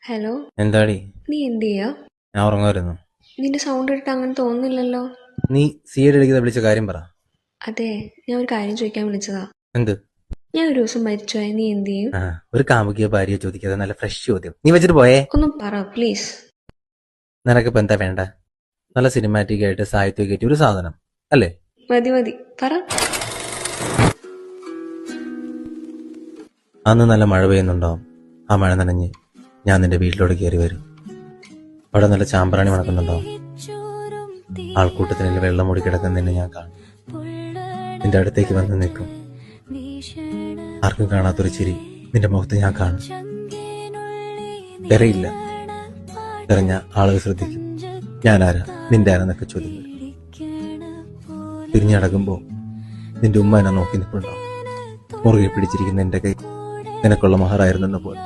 Hello. എന്താടി? നീ എന്ത് ചെയ്യാ? ഞാൻ ഉറങ്ങുമായിരുന്നു. നിന്റെ സൗണ്ട് കേട്ടിട്ട് അങ്ങനെ തോന്നുന്നില്ലല്ലോ. നീ സി ഐ എടുക്കുന്ന വിളിച്ച കാര്യം പറ. അതെ, ഞാൻ ഒരു കാര്യം ചോദിക്കാൻ വിളിച്ചതാ. എന്ത്? ഞാൻ ഒരു ദിവസം മരിച്ചുപോയ നീ എന്ത് ചെയ്യും? ആ, ഒരു കാമുകിയ ഭാര്യയെ ചോദിക്കാതെ നല്ല ഫ്രഷ് ചോദ്യം നീ വെച്ചിട്ട് പോയേ. ഒന്ന് പറ പ്ലീസ്. നിനക്കിപ്പോ എന്താ വേണ്ട? നല്ല സിനിമാറ്റിക് ആയിട്ട് സാഹിത്യമായിട്ട് ഒരു സാധനം അല്ലേ? മതി മതി, പറ. അന്ന് നല്ല മഴ പെയ്യുന്നുണ്ടാവും. ആ മഴ നനഞ്ഞ് ഞാൻ നിന്റെ വീട്ടിലോട്ട് കയറി വരും. അവിടെ നല്ല ചാമ്പ്രാണി മണക്കുന്നുണ്ടാവും. ആൾക്കൂട്ടത്തിനിൽ വെള്ളം മൂടി കിടക്കുന്നതിന് ഞാൻ കാണും. നിന്റെ അടുത്തേക്ക് വന്ന് നിൽക്കും. ആർക്കും കാണാത്തൊരു ചിരി നിന്റെ മുഖത്ത് ഞാൻ കാണും. തിരയില്ല. തിരഞ്ഞ ആളുകൾ ശ്രദ്ധിക്കും. ഞാനാരാ, നിന്റെ ആരാന്നൊക്കെ ചോദ്യം വരും. തിരിഞ്ഞടക്കുമ്പോ നിന്റെ ഉമ്മ എന്നെ നോക്കി നിൽപ്പുണ്ടാവും. മുറുകെ പിടിച്ചിരിക്കുന്ന എന്റെ കൈ നിനക്കുള്ള മഹറായിരുന്നെന്ന പോലെ.